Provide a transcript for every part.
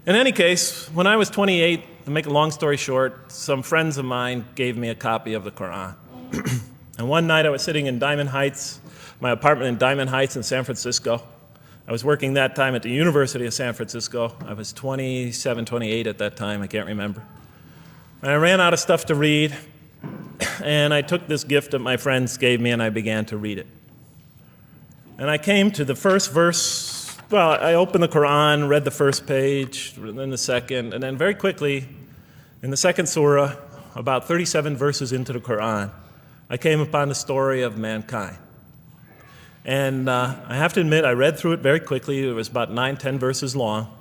In any case, when I was 28, to make a long story short, some friends of mine gave me a copy of the Quran. And one night I was sitting in Diamond Heights, my apartment in Diamond Heights in San Francisco. I was working that time at the University of San Francisco. I was 27, 28 at that time, I can't remember. And I ran out of stuff to read, and I took this gift that my friends gave me and I began to read it. And I came to the first verse. Well, I opened the Quran, read the first page, then the second, and then very quickly, in the second surah, about 37 verses into the Quran, I came upon the story of mankind. And I have to admit, I read through it very quickly. It was about 9, 10 verses long,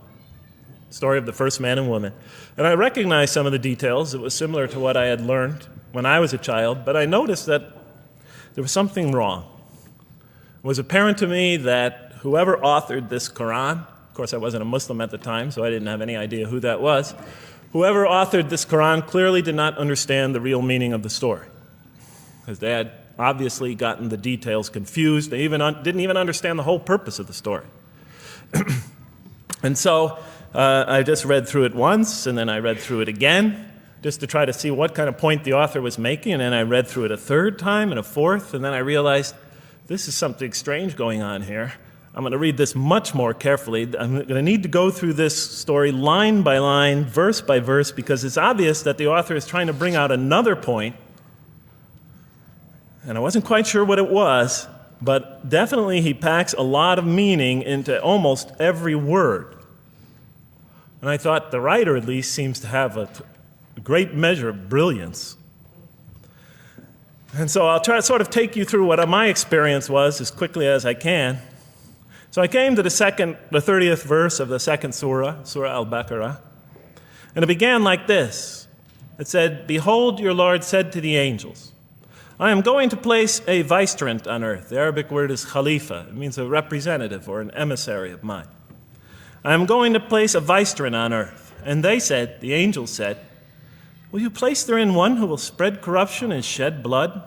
story of the first man and woman. And I recognized some of the details. It was similar to what I had learned when I was a child, but I noticed that there was something wrong. It was apparent to me that whoever authored this Quran, of course I wasn't a Muslim at the time, so I didn't have any idea who that was, whoever authored this Quran clearly did not understand the real meaning of the story, because they had obviously gotten the details confused. They didn't even understand the whole purpose of the story. And so I just read through it once, and then I read through it again, just to try to see what kind of point the author was making, and then I read through it a third time and a fourth, and then I realized this is something strange going on here. I'm going to read this much more carefully. I'm going to need to go through this story line by line, verse by verse, because it's obvious that the author is trying to bring out another point. And I wasn't quite sure what it was, but definitely he packs a lot of meaning into almost every word. And I thought the writer at least seems to have a great measure of brilliance. And so I'll try to sort of take you through what my experience was as quickly as I can. So I came to the 30th verse of the second surah, Surah Al-Baqarah, and it began like this. It said, "Behold, your Lord said to the angels, I am going to place a vicegerent on earth." The Arabic word is khalifa. It means a representative or an emissary of mine. "I am going to place a vicegerent on earth." And they said, the angels said, "Will you place therein one who will spread corruption and shed blood,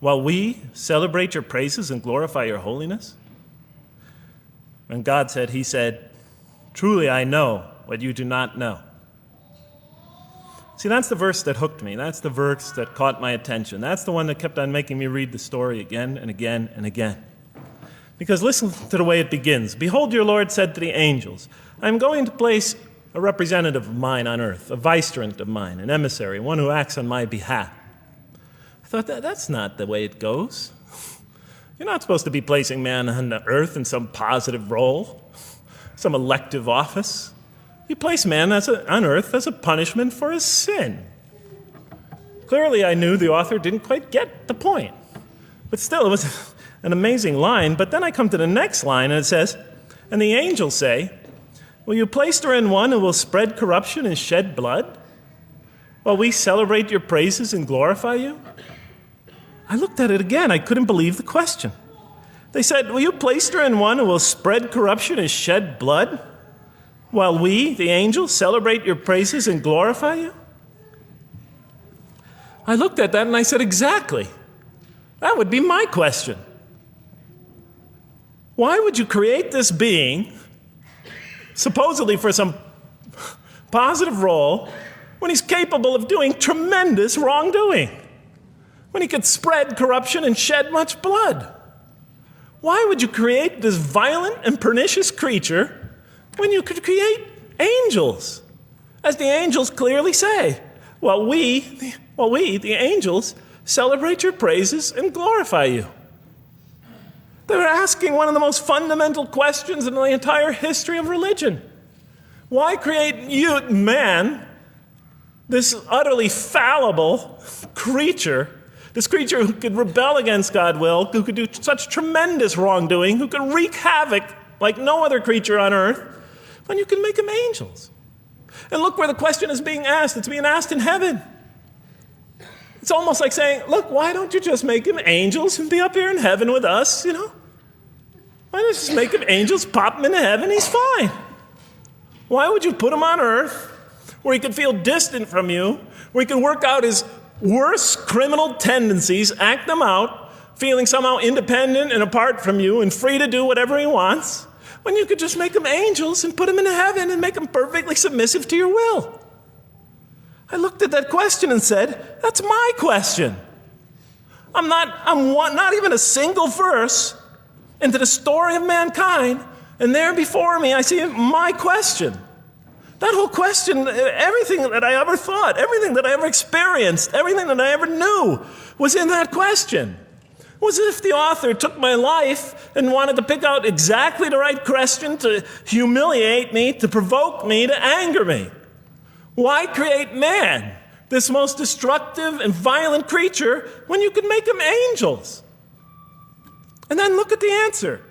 while we celebrate your praises and glorify your holiness?" And God said, he said, "Truly I know what you do not know." See, that's the verse that hooked me. That's the verse that caught my attention. That's the one that kept on making me read the story again and again and again. Because listen to the way it begins. "Behold, your Lord said to the angels, I am going to place a representative of mine on earth, a vicegerent of mine, an emissary, one who acts on my behalf." I thought, that's not the way it goes. You're not supposed to be placing man on the earth in some positive role, some elective office. You place man on earth as a punishment for his sin. Clearly, I knew the author didn't quite get the point. But still, it was an amazing line. But then I come to the next line, and it says, "And the angels say, will you place therein one who will spread corruption and shed blood, while we celebrate your praises and glorify you?" I looked at it again. I couldn't believe the question. They said, "Will you place therein one who will spread corruption and shed blood, while we, the angels, celebrate your praises and glorify you?" I looked at that and I said, exactly. That would be my question. Why would you create this being, supposedly for some positive role, when he's capable of doing tremendous wrongdoing? When he could spread corruption and shed much blood? Why would you create this violent and pernicious creature when you could create angels? As the angels clearly say, while we, the angels, celebrate your praises and glorify you. They're asking one of the most fundamental questions in the entire history of religion. Why create you, man, this utterly fallible creature, this creature who could rebel against God's will, who could do such tremendous wrongdoing, who could wreak havoc like no other creature on earth, when you can make them angels? And look where the question is being asked. It's being asked in heaven. It's almost like saying, look, why don't you just make them angels and be up here in heaven with us, Why don't you just make them angels, pop them into heaven, he's fine. Why would you put him on earth where he could feel distant from you, where he can work out his worst criminal tendencies, act them out, feeling somehow independent and apart from you and free to do whatever he wants? when you could just make them angels and put them in heaven and make them perfectly submissive to your will? I looked at that question and said, that's my question. I'm not even a single verse into the story of mankind, and there before me I see my question. That whole question, everything that I ever thought, everything that I ever experienced, everything that I ever knew was in that question. It was as if the author took my life and wanted to pick out exactly the right question to humiliate me, to provoke me, to anger me. Why create man, this most destructive and violent creature, when you could make them angels? And then look at the answer.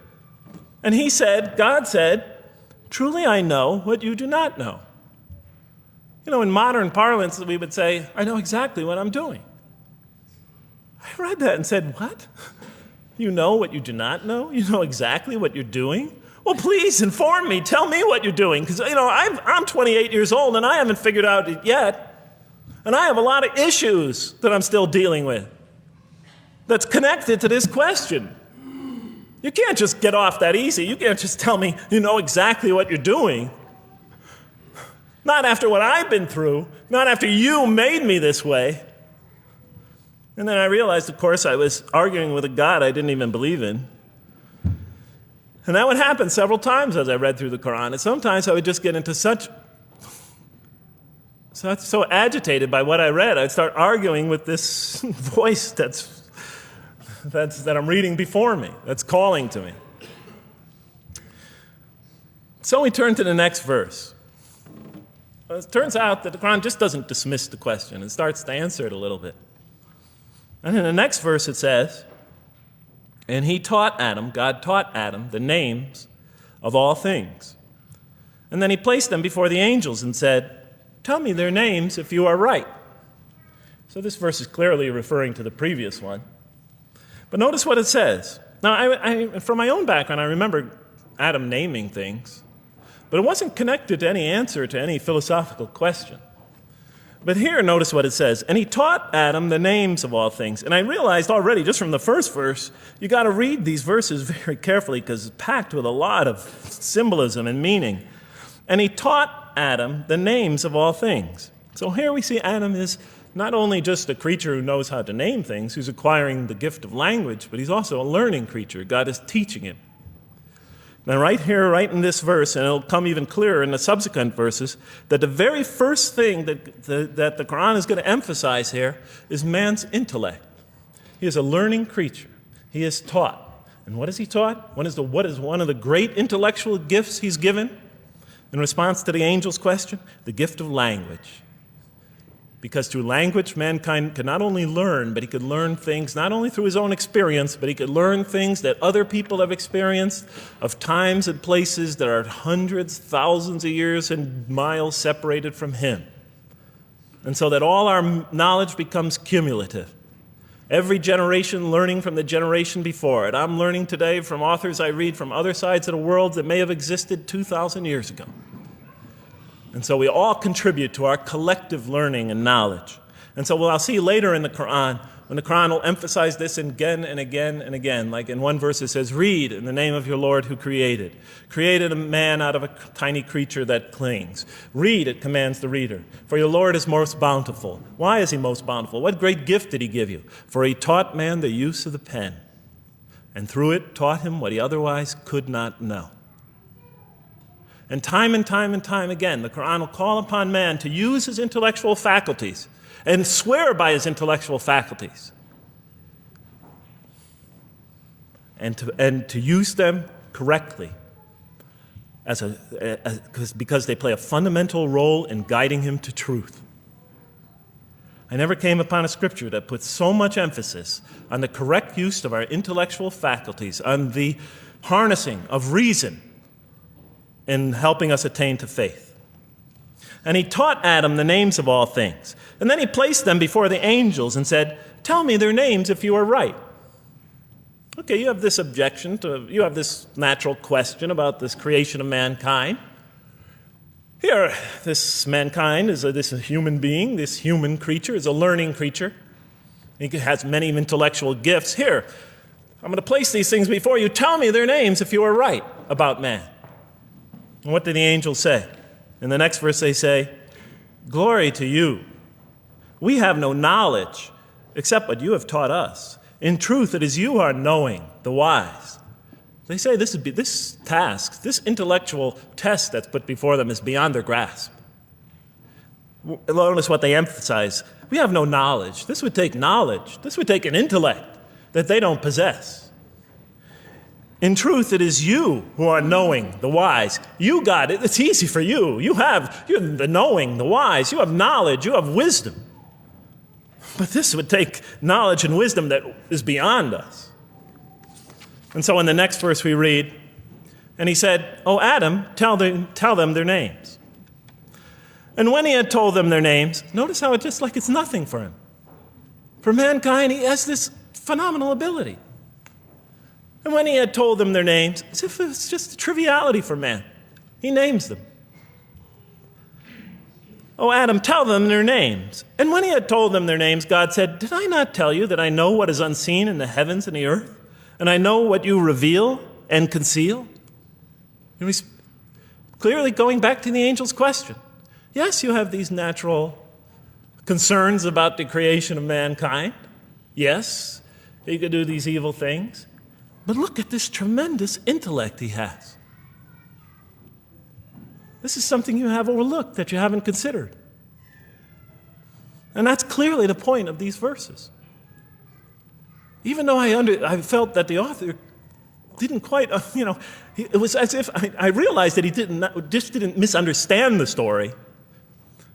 And he said, God said, truly I know what you do not know. You know, in modern parlance, we would say, I know exactly what I'm doing. I read that and said, what? You know what you do not know? You know exactly what you're doing? Well, please inform me. Tell me what you're doing. Because, I'm 28 years old and I haven't figured out it yet. And I have a lot of issues that I'm still dealing with that's connected to this question. You can't just get off that easy. You can't just tell me you know exactly what you're doing. Not after what I've been through. Not after you made me this way. And then I realized, of course, I was arguing with a God I didn't even believe in. And that would happen several times as I read through the Quran. And sometimes I would just get into so agitated by what I read, I'd start arguing with this voice that I'm reading before me, that's calling to me. So we turn to the next verse. Well, it turns out that the Quran just doesn't dismiss the question. It starts to answer it a little bit. And in the next verse it says, and God taught Adam the names of all things. And then he placed them before the angels and said, tell me their names if you are right. So this verse is clearly referring to the previous one. But notice what it says. Now, I from my own background, I remember Adam naming things, but it wasn't connected to any answer to any philosophical question. But here, notice what it says. And he taught Adam the names of all things. And I realized already, just from the first verse, you got to read these verses very carefully because it's packed with a lot of symbolism and meaning. And he taught Adam the names of all things. So here we see Adam is not only just a creature who knows how to name things, who's acquiring the gift of language, but he's also a learning creature. God is teaching him. Now right here, right in this verse, and it'll come even clearer in the subsequent verses, that the very first thing that the Quran is going to emphasize here is man's intellect. He is a learning creature. He is taught. And what is he taught? What is one of the great intellectual gifts he's given in response to the angel's question? The gift of language. Because through language, mankind could not only learn, but he could learn things not only through his own experience, but he could learn things that other people have experienced of times and places that are hundreds, thousands of years and miles separated from him. And so that all our knowledge becomes cumulative. Every generation learning from the generation before it. I'm learning today from authors I read from other sides of the world that may have existed 2,000 years ago. And so we all contribute to our collective learning and knowledge. And so what I'll see later in the Quran, when the Quran will emphasize this again and again and again. Like in one verse it says, read in the name of your Lord who created. Created a man out of a tiny creature that clings. Read, it commands the reader. For your Lord is most bountiful. Why is he most bountiful? What great gift did he give you? For he taught man the use of the pen. And through it taught him what he otherwise could not know. And time again, the Quran will call upon man to use his intellectual faculties and swear by his intellectual faculties. And to use them correctly because they play a fundamental role in guiding him to truth. I never came upon a scripture that puts so much emphasis on the correct use of our intellectual faculties, on the harnessing of reason, in helping us attain to faith. And he taught Adam the names of all things. And then he placed them before the angels and said, tell me their names if you are right. Okay, you have this you have this natural question about this creation of mankind. Here, this mankind is this human being, this human creature is a learning creature. He has many intellectual gifts. Here, I'm going to place these things before you. Tell me their names if you are right about man. And what did the angels say? In the next verse they say, "Glory to you. We have no knowledge except what you have taught us. In truth, it is you who are knowing, the wise." They say this task, this intellectual test that's put before them is beyond their grasp. Notice what they emphasize. We have no knowledge. This would take knowledge. This would take an intellect that they don't possess. In truth, it is you who are knowing, the wise. You got it. It's easy for you. You're the knowing, the wise. You have knowledge. You have wisdom. But this would take knowledge and wisdom that is beyond us. And so in the next verse we read, and he said, "O Adam, tell them their names." And when he had told them their names, notice how it's nothing for him. For mankind, he has this phenomenal ability. And when he had told them their names, as if it's just a triviality for man, he names them. "O Adam, tell them their names." And when he had told them their names, God said, "Did I not tell you that I know what is unseen in the heavens and the earth? And I know what you reveal and conceal?" And he's clearly going back to the angel's question. Yes, you have these natural concerns about the creation of mankind. Yes, he could do these evil things. But look at this tremendous intellect he has. This is something you have overlooked that you haven't considered. And that's clearly the point of these verses. Even though I felt that the author didn't quite, it was as if I realized that he didn't misunderstand the story.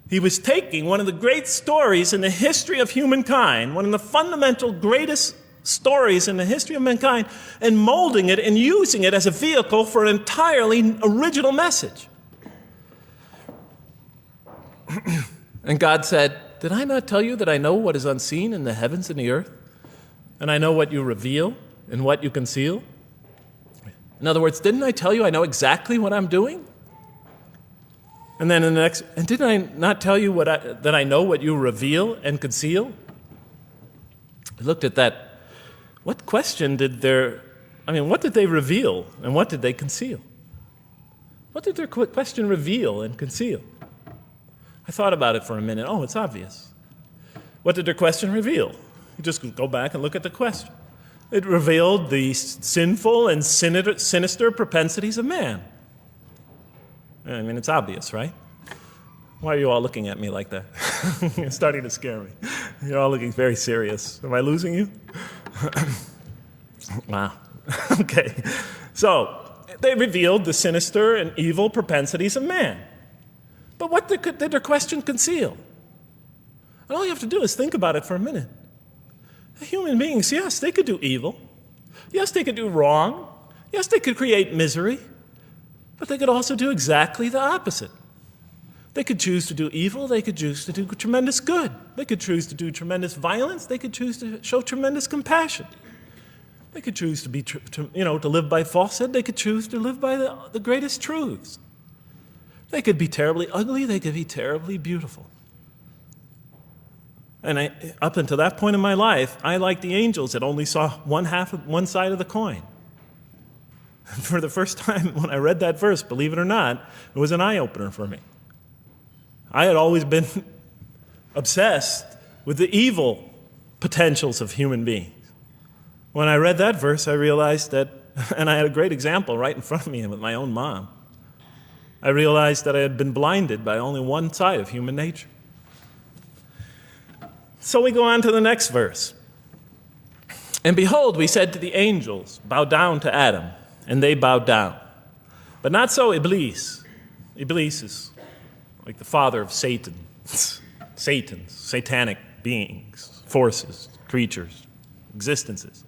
He was taking one of the great stories in the history of humankind, one of the fundamental greatest stories in the history of mankind, and molding it and using it as a vehicle for an entirely original message. And God said, "Did I not tell you that I know what is unseen in the heavens and the earth? And I know what you reveal and what you conceal?" In other words, didn't I tell you I know exactly what I'm doing? And then in the next, and didn't I not tell you that I know what you reveal and conceal? I looked at that. What did they reveal and what did they conceal? What did their question reveal and conceal? I thought about it for a minute. Oh, it's obvious. What did their question reveal? You just go back and look at the question. It revealed the sinful and sinister propensities of man. I mean, it's obvious, right? Why are you all looking at me like that? You're starting to scare me. You're all looking very serious. Am I losing you? Wow. Okay. So, they revealed the sinister and evil propensities of man. But what did their question conceal? And all you have to do is think about it for a minute. Human beings, yes, they could do evil. Yes, they could do wrong. Yes, they could create misery. But they could also do exactly the opposite. They could choose to do evil. They could choose to do tremendous good. They could choose to do tremendous violence. They could choose to show tremendous compassion. They could choose to live by falsehood. They could choose to live by the greatest truths. They could be terribly ugly. They could be terribly beautiful. And up until that point in my life, I, like the angels, that only saw one side of the coin. For the first time when I read that verse, believe it or not, it was an eye-opener for me. I had always been obsessed with the evil potentials of human beings. When I read that verse, I realized that, and I had a great example right in front of me with my own mom, I realized that I had been blinded by only one side of human nature. So we go on to the next verse. "And behold, we said to the angels, bow down to Adam, and they bowed down. But not so Iblis." Iblis is like the father of Satan, satanic beings, forces, creatures, existences.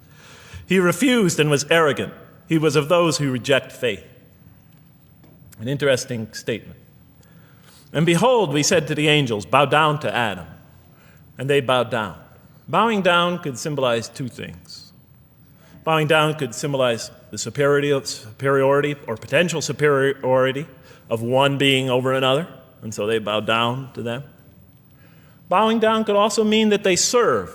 "He refused and was arrogant. He was of those who reject faith." An interesting statement. "And behold, we said to the angels, bow down to Adam, and they bowed down." Bowing down could symbolize two things. Bowing down could symbolize the superiority or potential superiority of one being over another, and so they bowed down to them. Bowing down could also mean that they serve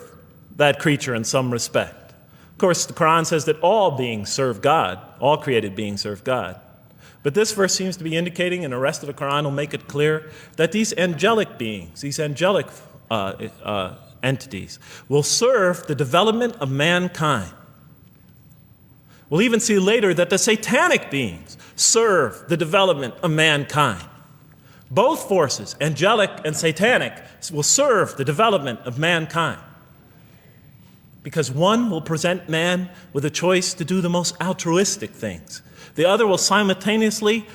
that creature in some respect. Of course, the Quran says that all beings serve God, all created beings serve God. But this verse seems to be indicating, and the rest of the Quran will make it clear, that these angelic beings, these angelic entities, will serve the development of mankind. We'll even see later that the satanic beings serve the development of mankind. Both forces, angelic and satanic, will serve the development of mankind. Because one will present man with a choice to do the most altruistic things. The other will simultaneously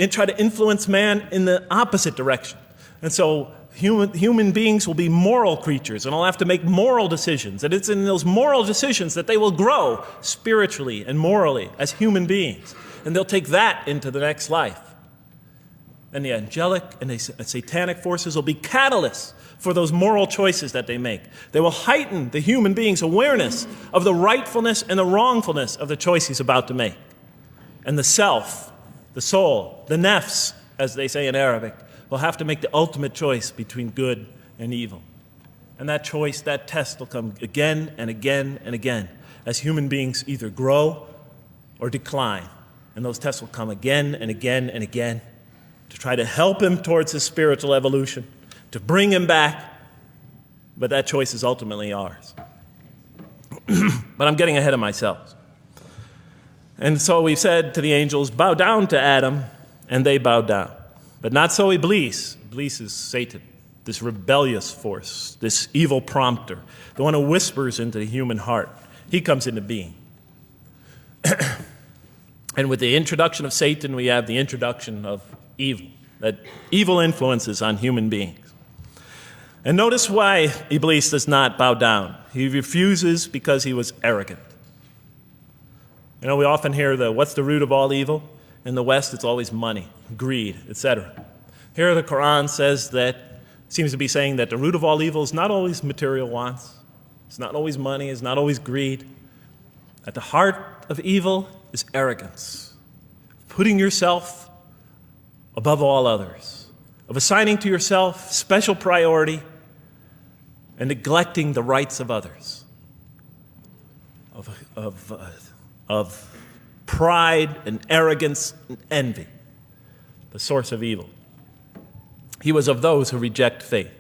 try to influence man in the opposite direction. And so human beings will be moral creatures, and they'll have to make moral decisions. And it's in those moral decisions that they will grow spiritually and morally as human beings. And they'll take that into the next life. And the angelic and the satanic forces will be catalysts for those moral choices that they make. They will heighten the human being's awareness of the rightfulness and the wrongfulness of the choice he's about to make. And the self, the soul, the nafs, as they say in Arabic, will have to make the ultimate choice between good and evil. And that choice, that test will come again and again and again as human beings either grow or decline. And those tests will come again and again and again to try to help him towards his spiritual evolution, to bring him back, but that choice is ultimately ours. But I'm getting ahead of myself. And so we said to the angels, bow down to Adam, and they bowed down. But not so Iblis. Iblis is Satan, this rebellious force, this evil prompter, the one who whispers into the human heart. He comes into being. And with the introduction of Satan, we have the introduction of evil, that evil influences on human beings. And notice why Iblis does not bow down. He refuses because he was arrogant. You know, we often hear what's the root of all evil? In the West, it's always money, greed, etc. Here the Quran seems to be saying that the root of all evil is not always material wants. It's not always money, it's not always greed. At the heart of evil is arrogance, putting yourself above all others, of assigning to yourself special priority and neglecting the rights of others, of pride and arrogance and envy, the source of evil. He was of those who reject faith.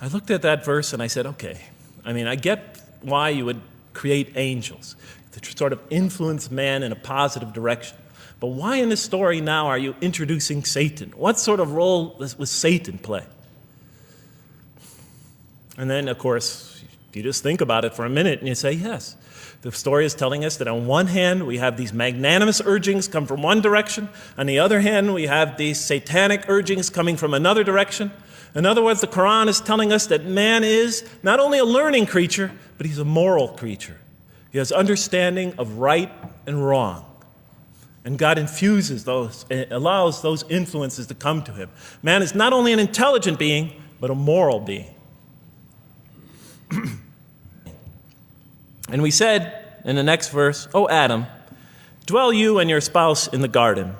I looked at that verse and I said, okay, I get why you would create angels to sort of influence man in a positive direction. But why in this story now are you introducing Satan? What sort of role was Satan play? And then, of course, you just think about it for a minute and you say, yes. The story is telling us that on one hand, we have these magnanimous urgings come from one direction. On the other hand, we have these satanic urgings coming from another direction. In other words, the Quran is telling us that man is not only a learning creature, but he's a moral creature. He has understanding of right and wrong. And God infuses those, allows those influences to come to him. Man is not only an intelligent being, but a moral being. And we said in the next verse, O Adam, dwell you and your spouse in the garden,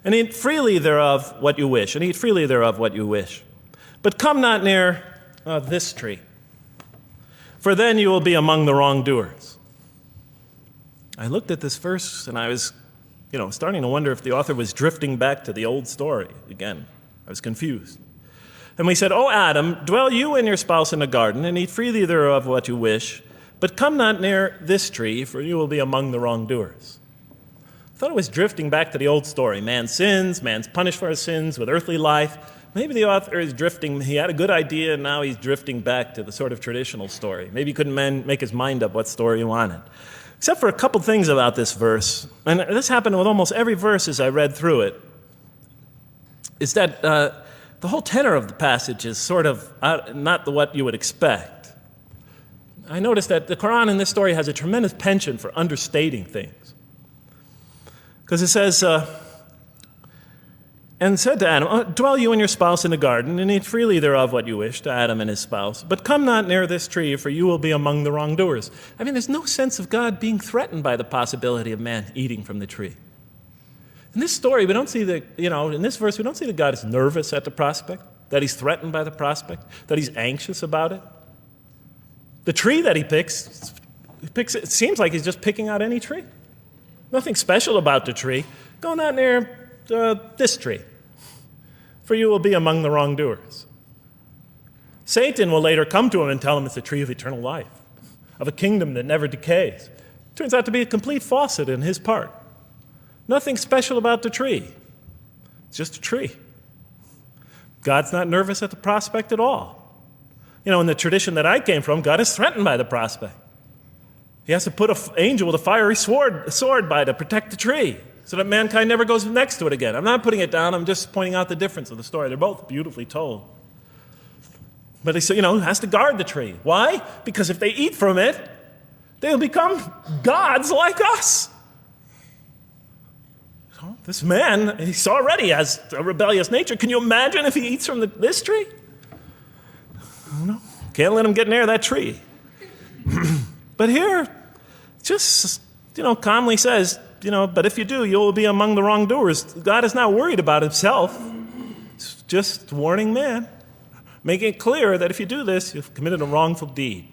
and eat freely thereof what you wish, and eat freely thereof what you wish. But come not near this tree, for then you will be among the wrongdoers. I looked at this verse and I was, starting to wonder if the author was drifting back to the old story again. I was confused. And we said, O Adam, dwell you and your spouse in the garden, and eat freely thereof what you wish, but come not near this tree, for you will be among the wrongdoers. I thought it was drifting back to the old story. Man sins, man's punished for his sins with earthly life. Maybe the author is drifting, he had a good idea, and now he's drifting back to the sort of traditional story. Maybe he couldn't make his mind up what story he wanted. Except for a couple things about this verse, and this happened with almost every verse as I read through it, is that the whole tenor of the passage is sort of not what you would expect. I noticed that the Quran in this story has a tremendous penchant for understating things. Because it says, and said to Adam, dwell you and your spouse in the garden, and eat freely thereof what you wish, to Adam and his spouse. But come not near this tree, for you will be among the wrongdoers. There's no sense of God being threatened by the possibility of man eating from the tree. In this story, we don't see in this verse, we don't see that God is nervous at the prospect, that he's threatened by the prospect, that he's anxious about it. The tree that he picks, it seems like he's just picking out any tree. Nothing special about the tree. Go not near this tree, for you will be among the wrongdoers. Satan will later come to him and tell him it's the tree of eternal life, of a kingdom that never decays. Turns out to be a complete faucet in his part. Nothing special about the tree. It's just a tree. God's not nervous at the prospect at all. You know, in the tradition that I came from, God is threatened by the prospect. He has to put an angel with a fiery sword by to protect the tree so that mankind never goes next to it again. I'm not putting it down. I'm just pointing out the difference of the story. They're both beautifully told. But he has to guard the tree. Why? Because if they eat from it, they'll become gods like us. This man, he already has a rebellious nature. Can you imagine if he eats from this tree? No, can't let him get near that tree. But here, just, calmly says, but if you do, you'll be among the wrongdoers. God is not worried about himself. He's just warning man, making it clear that if you do this, you've committed a wrongful deed.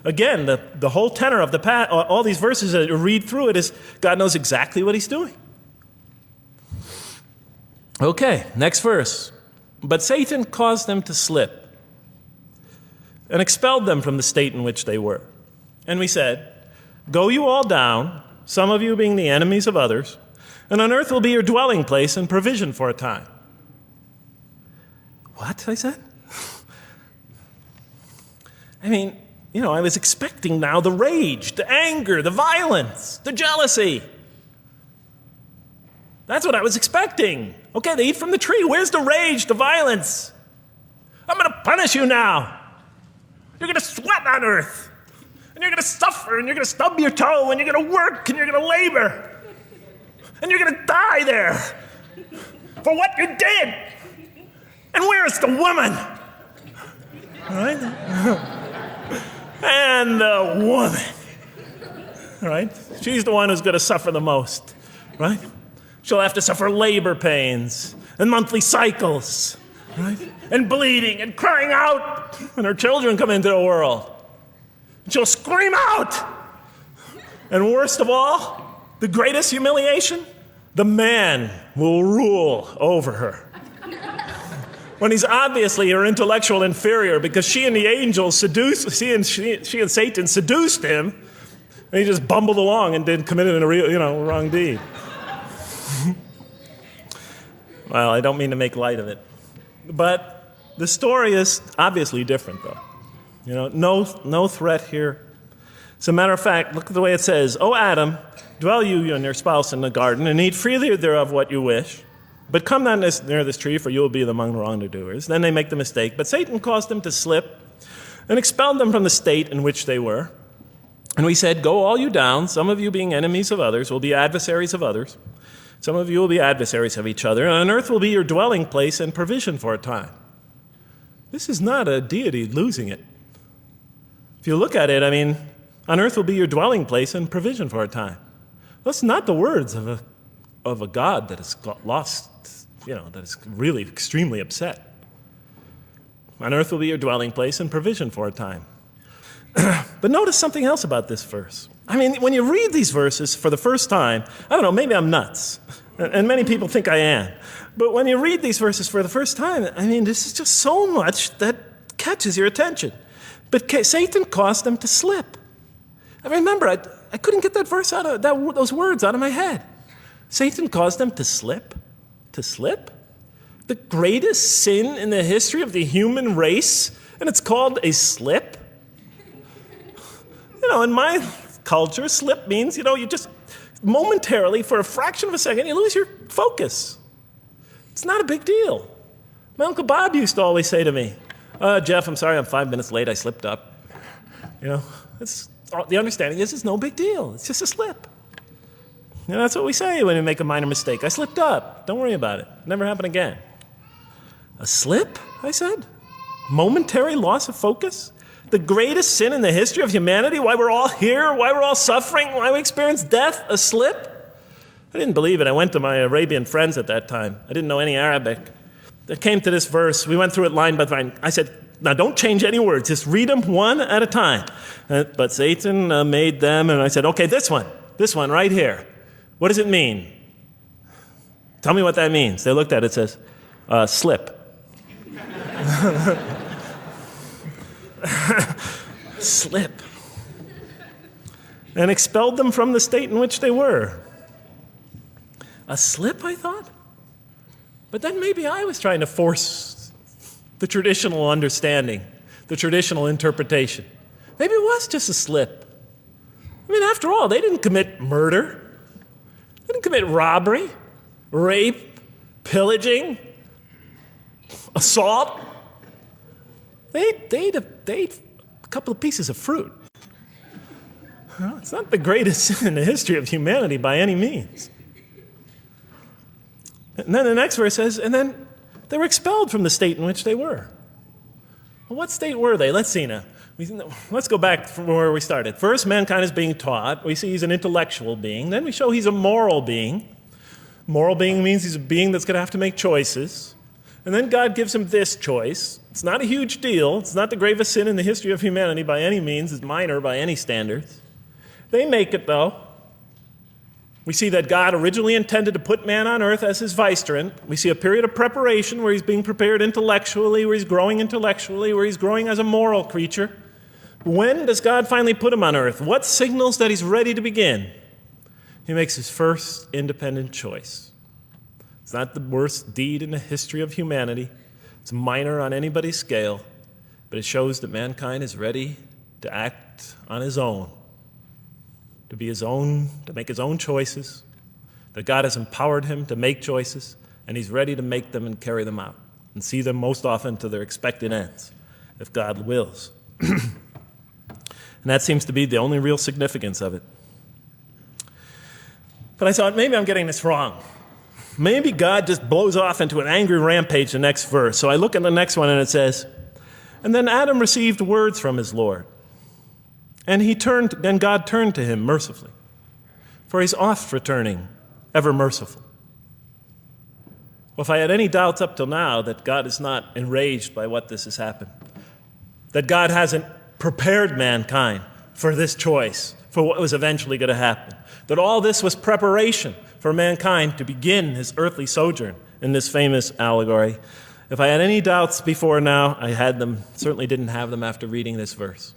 Again, the whole tenor of all these verses that you read through it is God knows exactly what he's doing. Okay, next verse. But Satan caused them to slip and expelled them from the state in which they were. And we said, go you all down, some of you being the enemies of others, and on earth will be your dwelling place and provision for a time. What? I said? I was expecting now the rage, the anger, the violence, the jealousy. That's what I was expecting. Okay, they eat from the tree. Where's the rage, the violence? I'm going to punish you now. You're going to sweat on earth. And you're going to suffer, and you're going to stub your toe, and you're going to work, and you're going to labor. And you're going to die there for what you did. And where is the woman? All right? And the woman, right? She's the one who's going to suffer the most, right? She'll have to suffer labor pains and monthly cycles, right? And bleeding and crying out when her children come into the world. And she'll scream out. And worst of all, the greatest humiliation, the man will rule over her. When he's obviously her intellectual inferior because she and the angels she and Satan seduced him, and he just bumbled along and committed a real, wrong deed. Well, I don't mean to make light of it. But the story is obviously different, though. No threat here. As a matter of fact, look at the way it says, O Adam, dwell you and your spouse in the garden, and eat freely thereof what you wish. But come not near this tree, for you will be among the wrongdoers. Then they make the mistake. But Satan caused them to slip and expelled them from the state in which they were. And we said, go all you down, some of you being enemies of others, will be adversaries of others. Some of you will be adversaries of each other. And on earth will be your dwelling place and provision for a time. This is not a deity losing it. If you look at it, on earth will be your dwelling place and provision for a time. That's not the words of a God that has lost, that is really extremely upset. On earth will be your dwelling place and provision for a time. But notice something else about this verse. When you read these verses for the first time, I don't know, maybe I'm nuts, and many people think I am. But when you read these verses for the first time, this is just so much that catches your attention. But Satan caused them to slip. Remember, I couldn't get that verse those words out of my head. Satan caused them to slip. To slip? The greatest sin in the history of the human race, and it's called a slip? In my culture, slip means, you just momentarily, for a fraction of a second, you lose your focus. It's not a big deal. My Uncle Bob used to always say to me, Jeff, I'm sorry I'm 5 minutes late, I slipped up. The understanding is it's no big deal. It's just a slip. That's what we say when we make a minor mistake. I slipped up. Don't worry about it. Never happen again. A slip, I said? Momentary loss of focus? The greatest sin in the history of humanity? Why we're all here? Why we're all suffering? Why we experience death? A slip? I didn't believe it. I went to my Arabian friends at that time. I didn't know any Arabic. They came to this verse. We went through it line by line. I said, now don't change any words. Just read them one at a time. But Satan made them, and I said, okay, this one right here. What does it mean? Tell me what that means. They looked at it, it says, slip. Slip. And expelled them from the state in which they were. A slip, I thought? But then maybe I was trying to force the traditional understanding, the traditional interpretation. Maybe it was just a slip. I mean, after all, they didn't commit murder. They didn't commit robbery, rape, pillaging, assault. They ate a couple of pieces of fruit. Well, it's not the greatest sin in the history of humanity by any means. And then the next verse says, and then they were expelled from the state in which they were. Well, what state were they? Let's see now. Let's go back from where we started. First, mankind is being taught. We see he's an intellectual being. Then we show he's a moral being. Moral being means he's a being that's going to have to make choices. And then God gives him this choice. It's not a huge deal. It's not the gravest sin in the history of humanity by any means. It's minor by any standards. They make it, though. We see that God originally intended to put man on earth as his vicegerent. We see a period of preparation where he's being prepared intellectually, where he's growing intellectually, where he's growing as a moral creature. When does God finally put him on earth? What signals that he's ready to begin? He makes his first independent choice. It's not the worst deed in the history of humanity. It's minor on anybody's scale, but it shows that mankind is ready to act on his own, to be his own, to make his own choices, that God has empowered him to make choices, and he's ready to make them and carry them out and see them most often to their expected ends, if God wills. And that seems to be the only real significance of it. But I thought, maybe I'm getting this wrong. Maybe God just blows off into an angry rampage the next verse. So I look at the next one and it says, and then Adam received words from his Lord. And God turned to him mercifully, for he's oft returning, ever merciful. Well, if I had any doubts up till now that God is not enraged by what this has happened, that God hasn't prepared mankind for this choice, for what was eventually going to happen, that all this was preparation for mankind to begin his earthly sojourn in this famous allegory. If I had any doubts before now, I had them, certainly didn't have them after reading this verse.